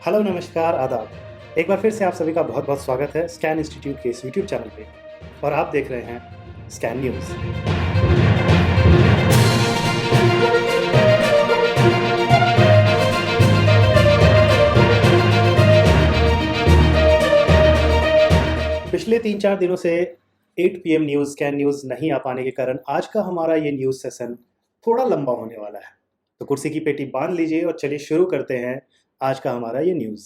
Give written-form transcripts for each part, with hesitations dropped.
Hello, नमस्कार, आदाब। एक बार फिर से आप सभी का बहुत-बहुत स्वागत है स्कैन इंस्टीट्यूट के इस यूट्यूब चैनल पे और आप देख रहे हैं स्कैन न्यूज़। पिछले 3-4 दिनों से 8 पीएम न्यूज़, स्कैन न्यूज़ नहीं आ पाने के कारण आज का हमारा ये न्यूज़ सेशन थोड़ा लंबा होने वाला है। तो कुर्सी की पेटी बाँध लीजिए और चलिए शुरू करते हैं आज का हमारा ये न्यूज़।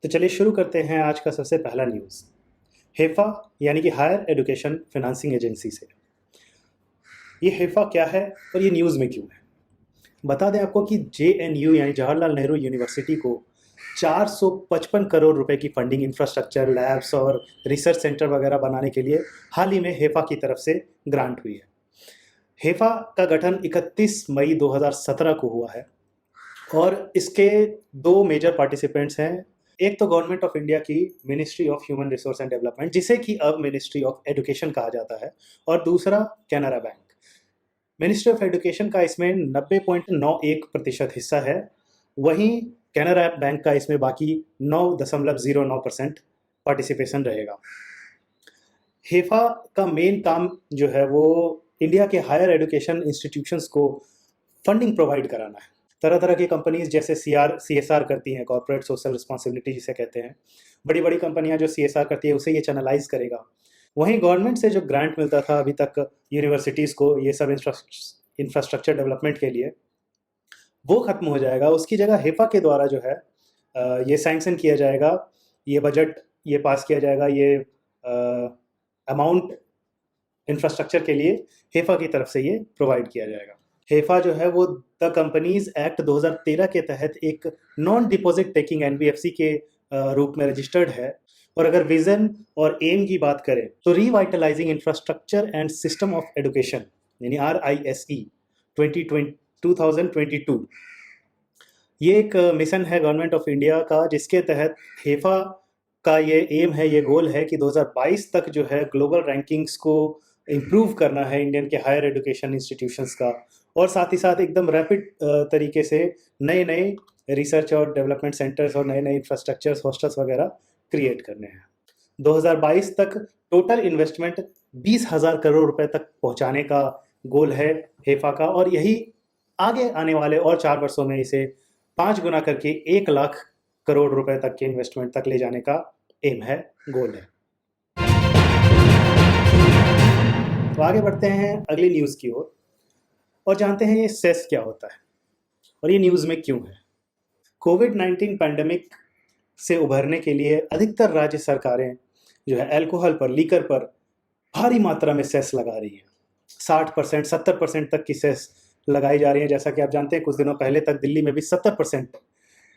तो चलिए शुरू करते हैं आज का सबसे पहला न्यूज़। हेफ़ा यानी कि हायर एजुकेशन फाइनेंसिंग एजेंसी से। ये हेफ़ा क्या है और ये न्यूज़ में क्यों है? बता दें आपको कि जेएनयू यानी जवाहरलाल नेहरू यूनिवर्सिटी को 455 करोड़ रुपए की फंडिंग इंफ्रास्ट्रक्चर, लैब्स और रिसर्च सेंटर वगैरह बनाने के लिए हाल ही में हेफ़ा की तरफ से ग्रांट हुई है। हेफ़ा का गठन 31 मई 2017 को हुआ है और इसके 2 मेजर पार्टिसिपेंट्स हैं। एक तो गवर्नमेंट ऑफ इंडिया की ministry of human resource and development, जिसे कि अब मिनिस्ट्री ऑफ एजुकेशन कहा जाता है, और दूसरा Canara bank. Ministry of education का इसमें 90.91% हिस्सा है, वहीं कैनरा बैंक का इसमें बाकी 9.09% पार्टिसिपेशन रहेगा। हेफा का मेन काम जो है वो इंडिया के हायर एजुकेशन इंस्टीट्यूशंस को फंडिंग प्रोवाइड कराना है। तरह तरह की कंपनीज जैसे CSR करती हैं, कॉर्पोरेट सोशल रिस्पॉन्सिबिलिटी जिसे कहते हैं। बड़ी बड़ी कंपनियां जो CSR करती है उसे ये चैनलाइज करेगा। वहीं गवर्नमेंट से जो ग्रांट मिलता था अभी तक यूनिवर्सिटीज़ को ये सब इंफ्रास्ट्रक्चर डेवलपमेंट के लिए, वो खत्म हो जाएगा। उसकी जगह हेफा के द्वारा जो है ये सैंक्शन किया जाएगा, ये बजट ये पास किया जाएगा, ये अमाउंट इंफ्रास्ट्रक्चर के लिए हेफा की तरफ से ये प्रोवाइड किया जाएगा। हेफा जो है वो द कंपनीज एक्ट 2013 के तहत एक नॉन डिपॉजिट टेकिंग NBFC के रूप में रजिस्टर्ड है। और अगर विजन और एम की बात करें तो revitalising infrastructure and system of education यानी RISE 2022, ये एक मिशन है गवर्नमेंट ऑफ इंडिया का, जिसके तहत हेफा का ये एम है, ये गोल है कि 2022 तक जो है ग्लोबल रैंकिंग्स को इम्प्रूव करना है इंडियन के हायर एजुकेशन इंस्टीट्यूशंस का, और साथ ही साथ एकदम रैपिड तरीके से नए नए रिसर्च और डेवलपमेंट सेंटर्स और नए नए इंफ्रास्ट्रक्चर्स, हॉस्टल्स वगैरह क्रिएट करने हैं। 2022 तक टोटल इन्वेस्टमेंट 20,000 करोड़ रुपए तक पहुंचाने का गोल है हेफा का, और यही आगे आने वाले और 4 वर्षों में इसे 5 गुना करके 1 लाख करोड़ रुपए तक के इन्वेस्टमेंट तक ले जाने का एम है, गोल है। तो आगे बढ़ते हैं अगली न्यूज़ की ओर और जानते हैं ये सेस क्या होता है और ये न्यूज़ में क्यों है। कोविड-19 पैंडेमिक से उभरने के लिए अधिकतर राज्य सरकारें जो है अल्कोहल पर, लीकर पर भारी मात्रा में सेस लगा रही है। 60%, 70% तक की सेस लगाई जा रही है। जैसा कि आप जानते हैं कुछ दिनों पहले तक दिल्ली में भी 70%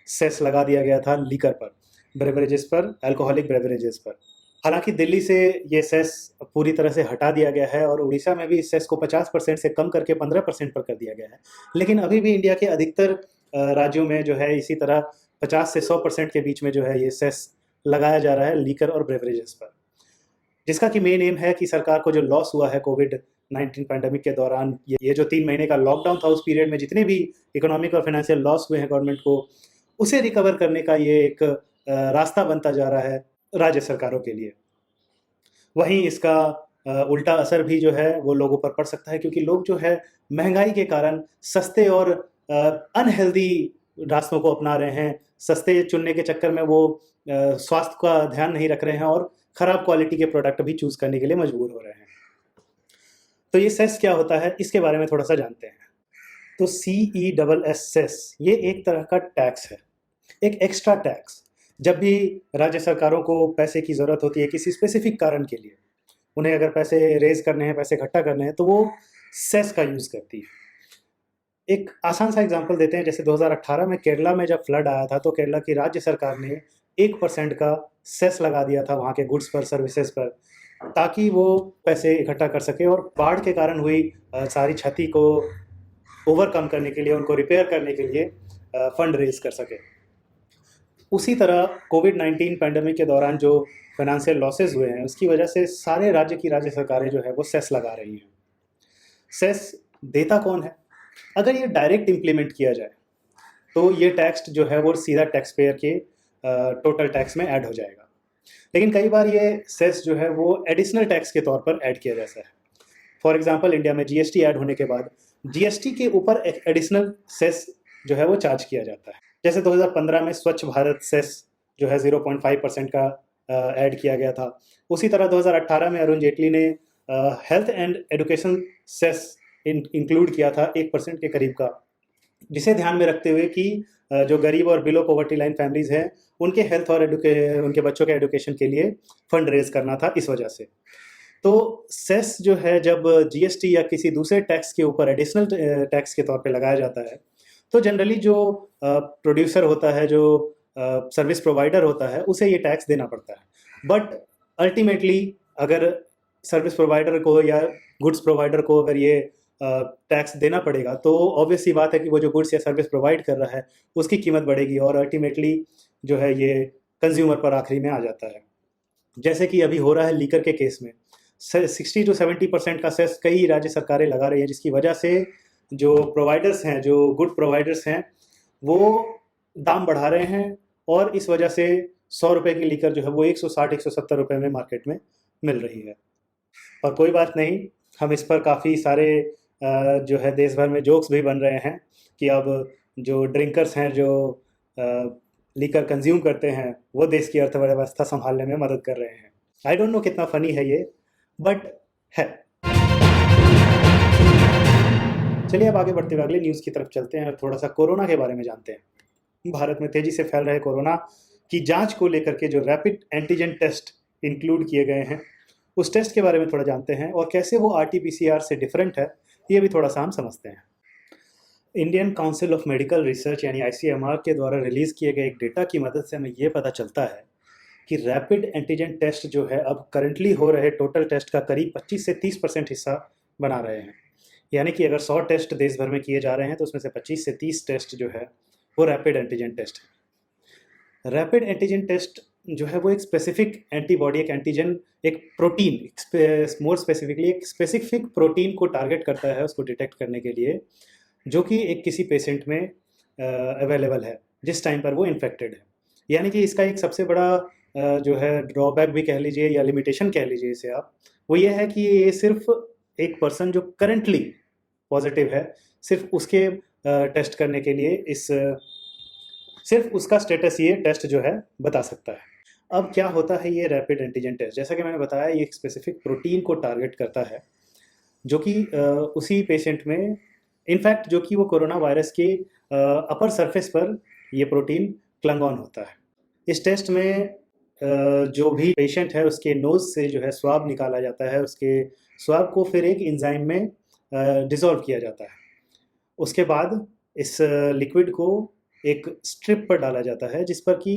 सेस लगा दिया गया था लीकर पर, ब्रेवरेजेस पर, अल्कोहलिक ब्रेवरेजेस पर। हालांकि दिल्ली से ये सेस पूरी तरह से हटा दिया गया है और उड़ीसा में भी इस सेस को 50% से कम करके 15% पर कर दिया गया है। लेकिन अभी भी इंडिया के अधिकतर राज्यों में जो है इसी तरह 50 से 100% के बीच में जो है ये सेस लगाया जा रहा है लीकर और ब्रेवरेजेस पर, जिसका कि मेन एम है कि सरकार को जो लॉस हुआ है कोविड-19 पैंडेमिक के दौरान, ये जो 3 महीने का लॉकडाउन था, उस पीरियड में जितने भी इकोनॉमिक और फाइनेंशियल लॉस हुए हैं गवर्नमेंट को, उसे रिकवर करने का ये एक रास्ता बनता जा रहा है राज्य सरकारों के लिए। वहीं इसका उल्टा असर भी जो है वो लोगों पर पड़ सकता है, क्योंकि लोग जो है महंगाई के कारण सस्ते और अनहेल्दी रास्तों को अपना रहे हैं। सस्ते चुनने के चक्कर में वो स्वास्थ्य का ध्यान नहीं रख रहे हैं और खराब क्वालिटी के प्रोडक्ट भी चूज करने के लिए मजबूर हो रहे हैं। तो ये सेस क्या होता है, इसके बारे में थोड़ा सा जानते हैं। तो CESS सेस ये एक तरह का टैक्स है, एक एक्स्ट्रा टैक्स। जब भी राज्य सरकारों को पैसे की ज़रूरत होती है किसी स्पेसिफिक कारण के लिए, उन्हें अगर पैसे रेज करने हैं, पैसे इकट्ठा करने हैं, तो वो सेस का यूज़ करती है। एक आसान सा एग्जांपल देते हैं। जैसे 2018 में केरला में जब फ्लड आया था तो केरला की राज्य सरकार ने 1% का सेस लगा दिया था वहाँ के गुड्स पर, सर्विसेज पर, ताकि वो पैसे इकट्ठा कर सके और बाढ़ के कारण हुई सारी क्षति को ओवरकम करने के लिए, उनको रिपेयर करने के लिए फंड रेज कर सके। उसी तरह कोविड-19 पैंडेमिक के दौरान जो फाइनेंशियल लॉसेस हुए हैं उसकी वजह से सारे राज्य की राज्य सरकारें जो है वो सेस लगा रही हैं। सेस देता कौन है? अगर ये डायरेक्ट इम्प्लीमेंट किया जाए तो ये टैक्स जो है वो सीधा टैक्स पेयर के टोटल टैक्स में ऐड हो जाएगा। लेकिन कई बार ये सेस जो है वो एडिशनल टैक्स के तौर पर ऐड किया जाता है। फॉर एग्जांपल इंडिया में जीएसटी ऐड होने के बाद जीएसटी के ऊपर एक एडिशनल सेस जो है वो चार्ज किया जाता है। जैसे 2015 में स्वच्छ भारत सेस जो है 0.5% का ऐड किया गया था। उसी तरह 2018 में अरुण जेटली ने health and education cess include किया था 1% के करीब का, जिसे ध्यान में रखते हुए कि जो गरीब और बिलो पॉवर्टी लाइन फैमिलीज हैं उनके हेल्थ और उनके बच्चों के एजुकेशन के लिए फंड रेज करना था इस वजह से। तो सेस जो है जब जीएसटी या किसी दूसरे टैक्स के ऊपर एडिशनल टैक्स के तौर पे लगाया जाता है तो जनरली जो प्रोड्यूसर होता है, जो सर्विस प्रोवाइडर होता है, उसे ये टैक्स देना पड़ता है। बट अल्टीमेटली अगर सर्विस प्रोवाइडर को या गुड्स प्रोवाइडर को अगर ये टैक्स देना पड़ेगा तो ऑब्वियस सी बात है कि वो जो गुड्स या सर्विस प्रोवाइड कर रहा है उसकी कीमत बढ़ेगी और अल्टीमेटली जो है ये कंज्यूमर पर आखिरी में आ जाता है। जैसे कि अभी हो रहा है लीकर के केस में 60 to 70% का सेस कई राज्य सरकारें लगा रही है, जिसकी वजह से जो प्रोवाइडर्स हैं, जो गुड प्रोवाइडर्स हैं, वो दाम बढ़ा रहे हैं और इस वजह से 100 रुपये की लीकर जो है वो 160-170 रुपये में मार्केट में मिल रही है। और कोई बात नहीं, हम इस पर काफ़ी सारे जो है देश भर में जोक्स भी बन रहे हैं कि अब जो ड्रिंकर्स हैं, जो लीकर कंज्यूम करते हैं, वो देश की अर्थव्यवस्था संभालने में मदद कर रहे हैं। आई डोंट नो कितना फ़नी है ये, बट है। चलिए अब आगे बढ़ते हुए अगले न्यूज़ की तरफ चलते हैं और थोड़ा सा कोरोना के बारे में जानते हैं। भारत में तेज़ी से फैल रहे कोरोना की जांच को लेकर के जो रैपिड एंटीजन टेस्ट इंक्लूड किए गए हैं, उस टेस्ट के बारे में थोड़ा जानते हैं और कैसे वो आरटीपीसीआर से डिफरेंट है, ये भी थोड़ा सा हम समझते हैं। Indian council of medical research यानी आईसीएमआर के द्वारा रिलीज़ किए गए एक डेटा की मदद से हमें ये पता चलता है कि रैपिड एंटीजन टेस्ट जो है अब करंटली हो रहे टोटल टेस्ट का करीब 25 से 30% हिस्सा बना रहे हैं। यानी कि अगर 100 टेस्ट देश भर में किए जा रहे हैं तो उसमें से 25 से 30 टेस्ट जो है वो रैपिड एंटीजन टेस्ट है। रैपिड एंटीजन टेस्ट जो है वो एक स्पेसिफिक एंटीबॉडी, एक एंटीजन, एक प्रोटीन, मोर स्पेसिफिकली एक स्पेसिफिक प्रोटीन को टारगेट करता है उसको डिटेक्ट करने के लिए, जो कि एक किसी पेशेंट में अवेलेबल है जिस टाइम पर वो इन्फेक्टेड है। यानी कि इसका एक सबसे बड़ा जो है ड्रॉबैक भी कह लीजिए या लिमिटेशन कह लीजिए इसे आप, वो ये है कि ये सिर्फ एक पर्सन जो करंटली पॉजिटिव है सिर्फ उसके टेस्ट करने के लिए सिर्फ उसका स्टेटस ये टेस्ट जो है बता सकता है। अब क्या होता है ये रैपिड एंटीजन टेस्ट? जैसा कि मैंने बताया, ये एक स्पेसिफिक प्रोटीन को टारगेट करता है जो कि उसी पेशेंट में, इनफैक्ट जो कि वो कोरोना वायरस के अपर सरफेस पर ये प्रोटीन क्लंग ऑन होता है। इस टेस्ट में जो भी पेशेंट है उसके नोज़ से जो है स्वाब निकाला जाता है, उसके स्वाब को फिर एक एंजाइम में डिसॉल्व किया जाता है। उसके बाद इस लिक्विड को एक स्ट्रिप पर डाला जाता है जिस पर कि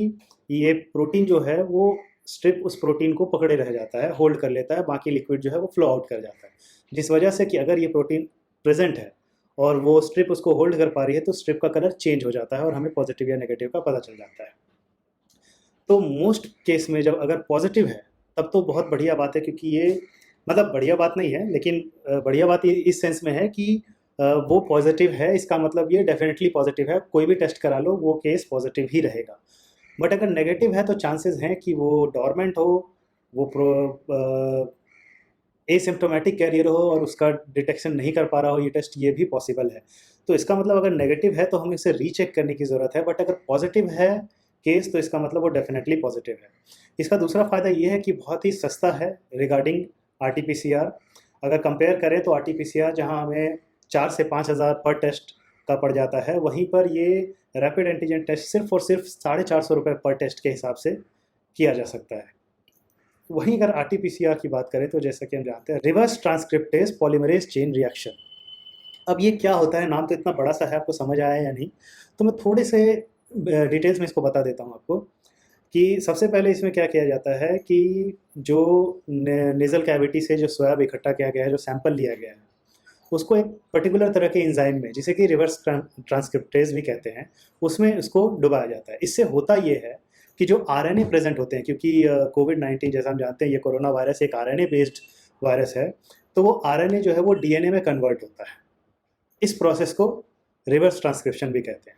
ये प्रोटीन जो है वो स्ट्रिप उस प्रोटीन को पकड़े रह जाता है, होल्ड कर लेता है, बाकी लिक्विड जो है वो फ्लो आउट कर जाता है, जिस वजह से कि अगर ये प्रोटीन प्रेजेंट है और वो स्ट्रिप उसको होल्ड कर पा रही है तो स्ट्रिप का कलर चेंज हो जाता है और हमें पॉजिटिव या नेगेटिव का पता चल जाता है। तो मोस्ट केस में जब अगर पॉजिटिव है तब तो बहुत बढ़िया बात है, क्योंकि ये मतलब बढ़िया बात नहीं है लेकिन बढ़िया बात ये इस सेंस में है कि वो पॉजिटिव है, इसका मतलब ये डेफिनेटली पॉजिटिव है, कोई भी टेस्ट करा लो वो केस पॉजिटिव ही रहेगा। बट अगर नेगेटिव है तो चांसेस हैं कि वो डॉर्मेंट हो, वो एसिम्प्टोमेटिक कैरियर हो और उसका डिटेक्शन नहीं कर पा रहा हो ये टेस्ट, ये भी पॉसिबल है। तो इसका मतलब अगर नेगेटिव है तो हमें इसे रीचेक करने की ज़रूरत है, बट अगर पॉजिटिव है केस तो इसका मतलब वो डेफिनेटली पॉजिटिव है। इसका दूसरा फ़ायदा ये है कि बहुत ही सस्ता है रिगार्डिंग आरटीपीसीआर। अगर कंपेयर करें तो आरटीपीसीआर जहां हमें 4 से 5 हज़ार पर टेस्ट का पड़ जाता है, वहीं पर ये रैपिड एंटीजन टेस्ट सिर्फ और सिर्फ 450 रुपये पर टेस्ट के हिसाब से किया जा सकता है। वहीं अगर आरटीपीसीआर की बात करें तो जैसा कि हम जानते हैं reverse transcriptase polymerase chain reaction. अब ये क्या होता है? नाम तो इतना बड़ा सा है, आपको समझ आया या नहीं? तो मैं थोड़े से डिटेल्स में इसको बता देता हूँ आपको कि सबसे पहले इसमें क्या किया जाता है कि जो नेज़ल कैविटी से जो स्वैब इकट्ठा किया गया है, जो सैंपल लिया गया है, उसको एक पर्टिकुलर तरह के एंजाइम में, जिसे कि रिवर्स ट्रांसक्रिप्टेज भी कहते हैं, उसमें उसको डुबाया जाता है। इससे होता ये है कि जो आरएनए प्रेजेंट होते हैं, क्योंकि कोविड-19 जैसा हम जानते हैं ये कोरोना वायरस एक आरएनए बेस्ड वायरस है, तो वो आरएनए जो है वो डीएनए में कन्वर्ट होता है। इस प्रोसेस को रिवर्स ट्रांसक्रिप्शन भी कहते हैं।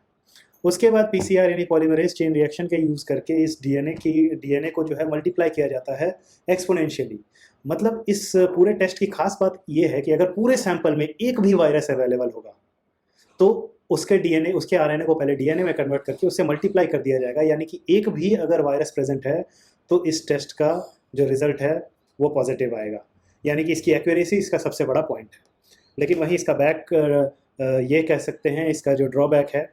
उसके बाद पीसीआर यानी पॉलीमरेज चेन रिएक्शन के यूज़ करके इस डीएनए को जो है मल्टीप्लाई किया जाता है एक्सपोनेंशियली। मतलब इस पूरे टेस्ट की खास बात ये है कि अगर पूरे सैंपल में एक भी वायरस अवेलेबल होगा तो उसके डीएनए उसके आरएनए को पहले डीएनए में कन्वर्ट करके उससे मल्टीप्लाई कर दिया जाएगा, यानी कि एक भी अगर वायरस प्रेजेंट है तो इस टेस्ट का जो रिजल्ट है वो पॉजिटिव आएगा। यानी कि इसकी एक्यूरेसी इसका सबसे बड़ा पॉइंट है। लेकिन वहीं इसका ये कह सकते हैं, इसका जो ड्रॉबैक है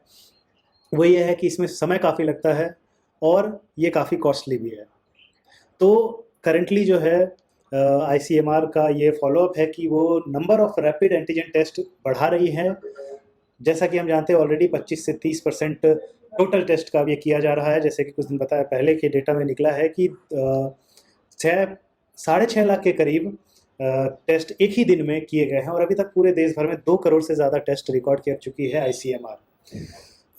वो ये है कि इसमें समय काफ़ी लगता है और ये काफ़ी कॉस्टली भी है। तो करंटली जो है आईसीएमआर का ये फॉलोअप है कि वो number of rapid antigen test बढ़ा रही है। जैसा कि हम जानते हैं ऑलरेडी 25 से 30% टोटल टेस्ट का अब ये किया जा रहा है। जैसे कि कुछ दिन बताया पहले के डेटा में निकला है कि 6.5 लाख के करीब टेस्ट एक ही दिन में किए गए हैं और अभी तक पूरे देश भर में 2 करोड़ से ज़्यादा टेस्ट रिकॉर्ड कर चुकी है आईसीएमआर।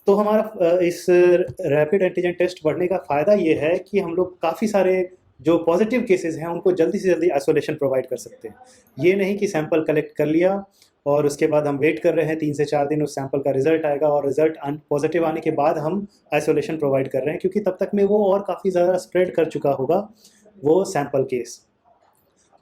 तो हमारा इस रैपिड एंटीजन टेस्ट बढ़ने का फ़ायदा ये है कि हम लोग काफ़ी सारे जो पॉजिटिव केसेस हैं उनको जल्दी से जल्दी आइसोलेशन प्रोवाइड कर सकते हैं। ये नहीं कि सैंपल कलेक्ट कर लिया और उसके बाद हम वेट कर रहे हैं 3 से 4 दिन उस सैंपल का रिजल्ट आएगा और रिजल्ट पॉजिटिव आने के बाद हम आइसोलेशन प्रोवाइड कर रहे हैं, क्योंकि तब तक में वो और काफ़ी ज़्यादा स्प्रेड कर चुका होगा वो सैंपल केस।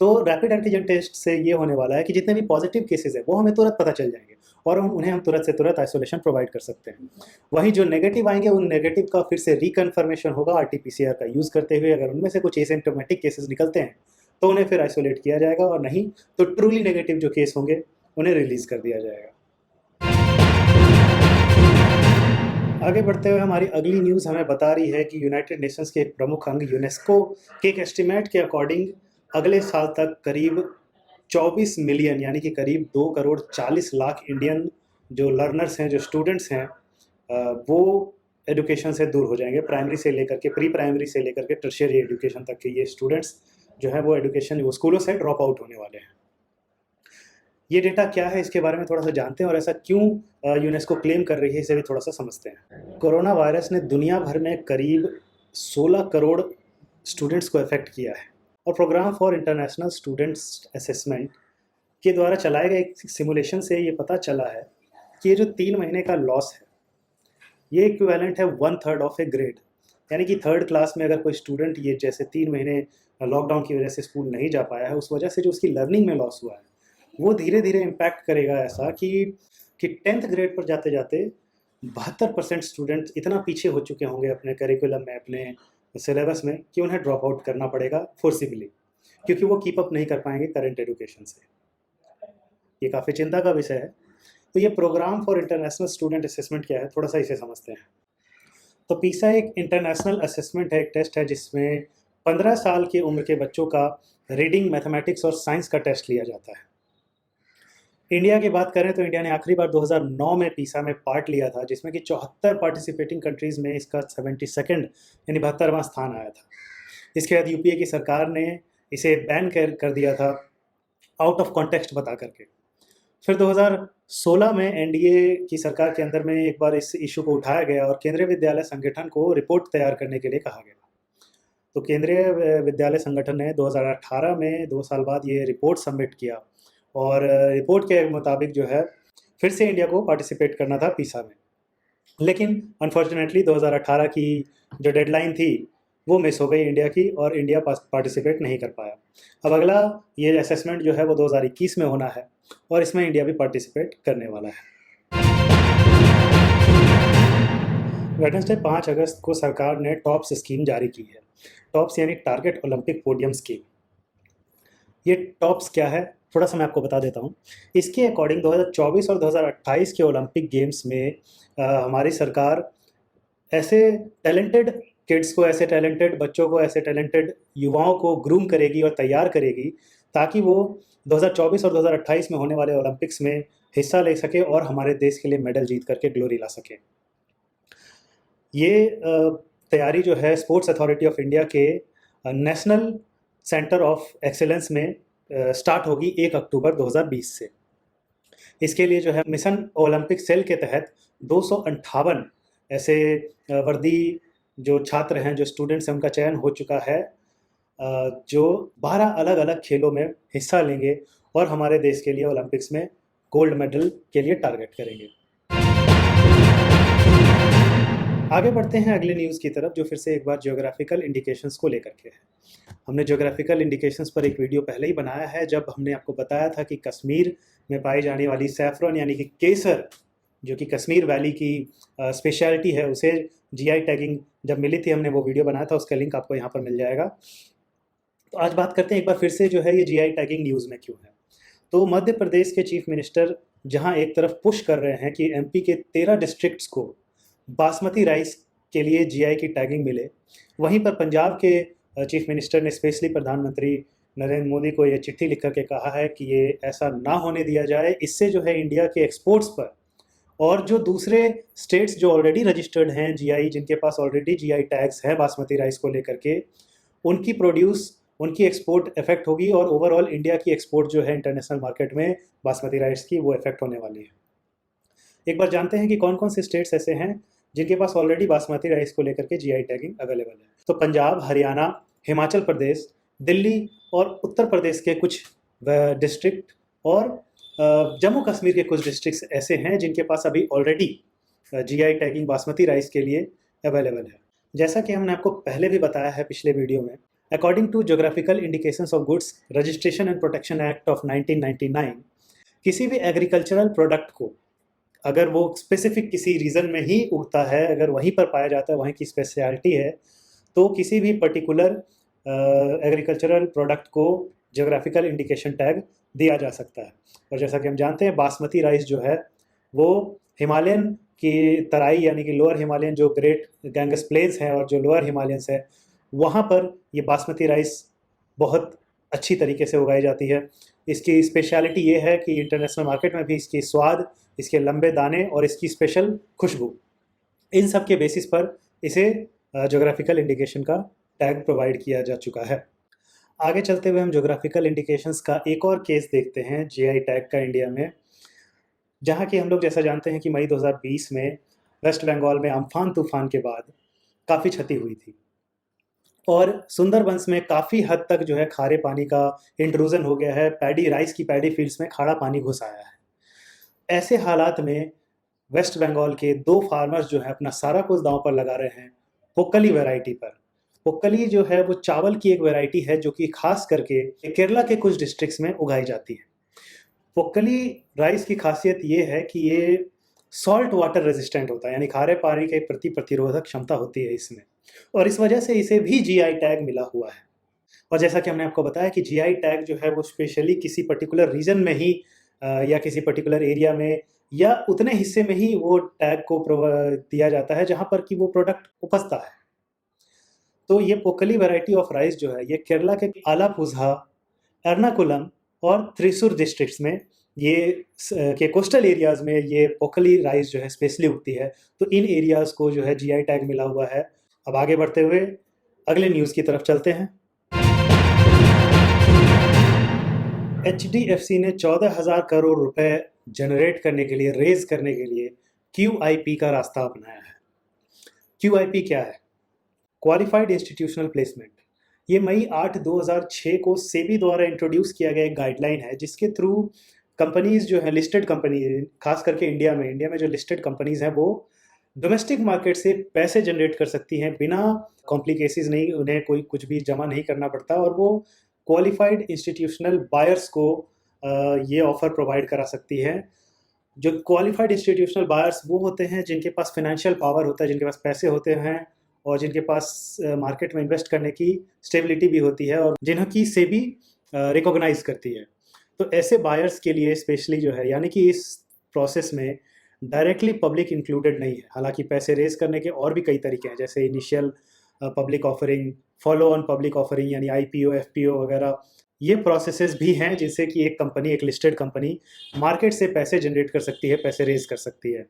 तो रैपिड एंटीजन टेस्ट से ये होने वाला है कि जितने भी पॉजिटिव केसेस हैं वो हमें तुरंत पता चल जाएंगे और हम तुरंत से तुरंत आइसोलेशन प्रोवाइड कर सकते हैं। वहीं जो नेगेटिव आएंगे उन नेगेटिव का फिर से रिकन्फर्मेशन होगा आरटीपीसीआर का यूज़ करते हुए। अगर उनमें से कुछ एसिम्प्टोमेटिक केसेस निकलते हैं तो उन्हें फिर आइसोलेट किया जाएगा और नहीं तो ट्रूली नेगेटिव जो केस होंगे उन्हें रिलीज़ कर दिया जाएगा। आगे बढ़ते हुए हमारी अगली न्यूज़ हमें बता रही है कि यूनाइटेड नेशंस के एक प्रमुख अंग यूनेस्को के एक एस्टिमेट के अकॉर्डिंग अगले साल तक करीब 24 मिलियन यानी कि करीब 2 करोड़ 40 लाख इंडियन जो लर्नर्स हैं, जो स्टूडेंट्स हैं, वो एजुकेशन से दूर हो जाएंगे। प्राइमरी से लेकर के प्री प्राइमरी से लेकर के टर्शियरी एजुकेशन तक के ये स्टूडेंट्स जो है वो स्कूलों से ड्रॉप आउट होने वाले हैं। ये डेटा क्या है इसके बारे में थोड़ा सा जानते हैं और ऐसा क्यों यूनेस्को क्लेम कर रही है इसे भी थोड़ा सा समझते हैं। कोरोना वायरस ने दुनिया भर में करीब 16 करोड़ स्टूडेंट्स को अफेक्ट किया है और programme for international students assessment के द्वारा चलाए गए एक सिमुलेशन से ये पता चला है कि ये जो 3 महीने का लॉस है ये इक्विवेलेंट है 1/3 ऑफ ए ग्रेड। यानी कि 3rd क्लास में अगर कोई स्टूडेंट ये जैसे 3 महीने लॉकडाउन की वजह से स्कूल नहीं जा पाया है, उस वजह से जो उसकी लर्निंग में लॉस हुआ है वो धीरे धीरे इम्पैक्ट करेगा ऐसा कि 10th ग्रेड पर जाते जाते 72% स्टूडेंट इतना पीछे हो चुके होंगे अपने करिकुलम में, अपने सिलेबस में, कि उन्हें ड्रॉप आउट करना पड़ेगा फोर्सिबली, क्योंकि वो कीप अप नहीं कर पाएंगे करंट एजुकेशन से। ये काफ़ी चिंता का विषय है। तो ये programme for international student assessment क्या है, थोड़ा सा इसे समझते हैं। तो पीसा एक इंटरनेशनल असेसमेंट है, एक टेस्ट है जिसमें 15 साल की उम्र के बच्चों का रीडिंग, मैथमेटिक्स और साइंस का टेस्ट लिया जाता है। इंडिया की बात करें तो इंडिया ने आखिरी बार 2009 में पीसा में पार्ट लिया था, जिसमें कि 74 पार्टिसिपेटिंग कंट्रीज़ में इसका 72nd यानी 72वां स्थान आया था। इसके बाद यूपीए की सरकार ने इसे बैन कर दिया था आउट ऑफ कॉन्टेक्स्ट बता करके। फिर 2016 में एनडीए की सरकार के अंदर में एक बार इस इशू को उठाया गया और केंद्रीय विद्यालय संगठन को रिपोर्ट तैयार करने के लिए कहा गया। तो केंद्रीय विद्यालय संगठन ने 2018 में 2 साल बाद ये रिपोर्ट सबमिट किया और रिपोर्ट के मुताबिक जो है फिर से इंडिया को पार्टिसिपेट करना था पीसा में। लेकिन अनफॉर्चुनेटली 2018 की जो डेडलाइन थी वो मिस हो गई इंडिया की और इंडिया पार्टिसिपेट नहीं कर पाया। अब अगला ये असेसमेंट जो है वो 2021 में होना है और इसमें इंडिया भी पार्टिसिपेट करने वाला है। वेडनेसडे 5 अगस्त को सरकार ने टॉप्स स्कीम जारी की है। टॉप्स यानी टारगेट ओलंपिक पोडियम स्कीम। ये टॉप्स क्या है थोड़ा सा मैं आपको बता देता हूँ। इसके अकॉर्डिंग 2024 और 2028 के ओलंपिक गेम्स में हमारी सरकार ऐसे टैलेंटेड किड्स को, ऐसे टैलेंटेड बच्चों को, ऐसे टैलेंटेड युवाओं को ग्रूम करेगी और तैयार करेगी ताकि वो 2024 और 2028 में होने वाले ओलंपिक्स में हिस्सा ले सके और हमारे देश के लिए मेडल जीत करके ग्लोरी ला सके। ये तैयारी जो है स्पोर्ट्स अथॉरिटी ऑफ इंडिया के नेशनल सेंटर ऑफ एक्सेलेंस में स्टार्ट होगी 1 अक्टूबर 2020 से। इसके लिए जो है मिशन ओलंपिक सेल के तहत 258 ऐसे वर्दी जो छात्र हैं, जो स्टूडेंट्स हैं, उनका चयन हो चुका है जो 12 अलग अलग खेलों में हिस्सा लेंगे और हमारे देश के लिए ओलंपिक्स में गोल्ड मेडल के लिए टारगेट करेंगे। आगे बढ़ते हैं अगले न्यूज़ की तरफ, जो फिर से एक बार ज्योग्राफिकल इंडिकेशंस को लेकर के है। हमने ज्योग्राफिकल इंडिकेशंस पर एक वीडियो पहले ही बनाया है, जब हमने आपको बताया था कि कश्मीर में पाई जाने वाली सैफरन यानी कि केसर, जो कि कश्मीर वैली की स्पेशलिटी है, उसे जीआई टैगिंग जब मिली थी, हमने वो वीडियो बनाया था, उसका लिंक आपको यहाँ पर मिल जाएगा। तो आज बात करते हैं एक बार फिर से जो है ये जीआई टैगिंग न्यूज़ में क्यों है। तो मध्य प्रदेश के चीफ मिनिस्टर जहाँ एक तरफ पुश कर रहे हैं कि एमपी के 13 डिस्ट्रिक्ट्स को बासमती राइस के लिए जीआई की टैगिंग मिले, वहीं पर पंजाब के चीफ मिनिस्टर ने स्पेशली प्रधानमंत्री नरेंद्र मोदी को ये चिट्ठी लिख करके कहा है कि ये ऐसा ना होने दिया जाए। इससे जो है इंडिया के एक्सपोर्ट्स पर और जो दूसरे स्टेट्स जो ऑलरेडी रजिस्टर्ड हैं जीआई, जिनके पास ऑलरेडी जीआई टैग्स हैं बासमती राइस को लेकर के, उनकी प्रोड्यूस उनकी एक्सपोर्ट इफेक्ट होगी और ओवरऑल इंडिया की एक्सपोर्ट जो है इंटरनेशनल मार्केट में बासमती राइस की, वो इफेक्ट होने वाली है। एक बार जानते हैं कि कौन कौन से स्टेट्स ऐसे हैं जिनके पास ऑलरेडी बासमती राइस को लेकर के जीआई टैगिंग अवेलेबल है। तो पंजाब, हरियाणा, हिमाचल प्रदेश, दिल्ली और उत्तर प्रदेश के कुछ डिस्ट्रिक्ट और जम्मू कश्मीर के कुछ डिस्ट्रिक्ट्स ऐसे हैं जिनके पास अभी already GI tagging basmati rice के लिए अवेलेबल है। जैसा कि हमने आपको पहले भी बताया है पिछले वीडियो में, according to geographical indications of goods registration and protection act of 1999, किसी भी एग्रीकल्चरल प्रोडक्ट को अगर वो स्पेसिफिक किसी रीजन में ही उगता है, अगर वहीं पर पाया जाता है, वहीं की स्पेशलिटी है, तो किसी भी पर्टिकुलर एग्रीकल्चरल प्रोडक्ट को ज्योग्राफिकल इंडिकेशन टैग दिया जा सकता है। और जैसा कि हम जानते हैं, बासमती राइस जो है वो हिमालयन की तराई यानी कि लोअर हिमालयन जो ग्रेट गैंगस प्लेन्स हैं और जो लोअर हिमालयंस है, वहाँ पर ये बासमती राइस बहुत अच्छी तरीके से उगाई जाती है। इसकी स्पेशलिटी ये है कि इंटरनेशनल मार्केट में भी इसकी स्वाद, इसके लंबे दाने और इसकी स्पेशल खुशबू, इन सब के बेसिस पर इसे ज्योग्राफिकल इंडिकेशन का टैग प्रोवाइड किया जा चुका है। आगे चलते हुए हम ज्योग्राफिकल इंडिकेशंस का एक और केस देखते हैं जीआई टैग का इंडिया में, जहाँ कि हम लोग जैसा जानते हैं कि मई 2020 में वेस्ट बंगाल में अम्फान तूफान के बाद काफ़ी क्षति हुई थी और सुंदरबंस में काफ़ी हद तक जो है खारे पानी का इंट्रूजन हो गया है। राइस की पैडी फील्ड्स में खारा पानी घुस आया है। ऐसे हालात में वेस्ट बंगाल के 2 फार्मर्स जो है अपना सारा कुछ दांव पर लगा रहे हैं पोक्कली वैरायटी पर। पोक्कली जो है वो चावल की एक वैरायटी है जो कि खास करके केरला के कुछ डिस्ट्रिक्ट्स में उगाई जाती है। पोक्कली राइस की खासियत ये है कि ये सॉल्ट वाटर रेजिस्टेंट होता है, यानी खारे पानी के प्रति प्रतिरोधक क्षमता होती है इसमें, और इस वजह से इसे भी जीआई टैग मिला हुआ है। और जैसा कि हमने आपको बताया कि जीआई टैग जो है वो स्पेशली किसी पर्टिकुलर रीजन में ही या किसी पर्टिकुलर एरिया में या उतने हिस्से में ही वो टैग को दिया जाता है जहाँ पर कि वो प्रोडक्ट उपजता है। तो ये पोक्कली वैरायटी ऑफ राइस जो है ये केरला के आलापुझा, एर्नाकुलम और थ्रिसुर डिस्ट्रिक्ट्स में ये के कोस्टल एरियाज़ में ये पोक्कली राइस जो है स्पेशली उगती है। तो इन एरियाज़ को जो है जीआई टैग मिला हुआ है। अब आगे बढ़ते हुए अगले न्यूज़ की तरफ चलते हैं। HDFC ने 14,000 करोड़ रुपए जनरेट करने के लिए, रेज करने के लिए QIP का रास्ता अपनाया है। QIP क्या है? Qualified institutional placement. ये मई 8, 2006 को सेबी द्वारा इंट्रोड्यूस किया गया एक गाइडलाइन है जिसके थ्रू कंपनीज जो है, लिस्टेड कंपनी, खास करके इंडिया में जो लिस्टेड कंपनीज हैं वो डोमेस्टिक मार्केट से पैसे जनरेट कर सकती हैं बिना कॉम्प्लिकेशंस, नहीं, उन्हें कोई कुछ भी जमा नहीं करना पड़ता, और वो क्वालिफाइड इंस्टीट्यूशनल बायर्स को ये ऑफ़र प्रोवाइड करा सकती है। जो क्वालिफाइड इंस्टीट्यूशनल बायर्स वो होते हैं जिनके पास फाइनेंशियल पावर होता है, जिनके पास पैसे होते हैं और जिनके पास मार्केट में इन्वेस्ट करने की स्टेबिलिटी भी होती है और जिनकी सेबी रिकॉग्नाइज करती है। तो ऐसे बायर्स के लिए स्पेशली जो है, यानी कि इस प्रोसेस में डायरेक्टली पब्लिक इंक्लूडेड नहीं है। हालांकि पैसे रेज करने के और भी कई तरीके हैं, जैसे initial public offering, follow on public offering यानी IPO, FPO वगैरह। ये प्रोसेसेस भी हैं जिनसे कि एक कंपनी, एक लिस्टेड कंपनी मार्केट से पैसे जनरेट कर सकती है, पैसे रेज कर सकती है।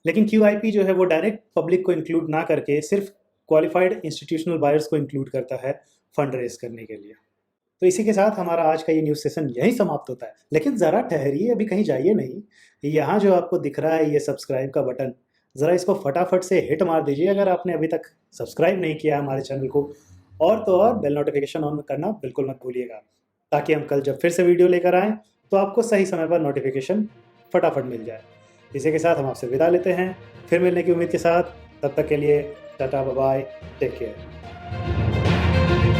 लेकिन QIP जो है वो डायरेक्ट पब्लिक को इंक्लूड ना करके सिर्फ क्वालिफाइड इंस्टीट्यूशनल बायर्स को इंक्लूड करता है फंड रेज करने के लिए। तो इसी के साथ हमारा आज का ये न्यूज़ सेशन यहीं समाप्त होता है। लेकिन ज़रा ठहरिए, अभी कहीं जाइए नहीं। यहाँ जो आपको दिख रहा है ये सब्सक्राइब का बटन, ज़रा इसको फटाफट से हिट मार दीजिए अगर आपने अभी तक सब्सक्राइब नहीं किया हमारे चैनल को। और तो और बेल नोटिफिकेशन ऑन करना बिल्कुल मत भूलिएगा, ताकि हम कल जब फिर से वीडियो लेकर आएँ तो आपको सही समय पर नोटिफिकेशन फटाफट मिल जाए। इसी के साथ हम आपसे विदा लेते हैं, फिर मिलने की उम्मीद के साथ। तब तक के लिए tata, bye bye, take care.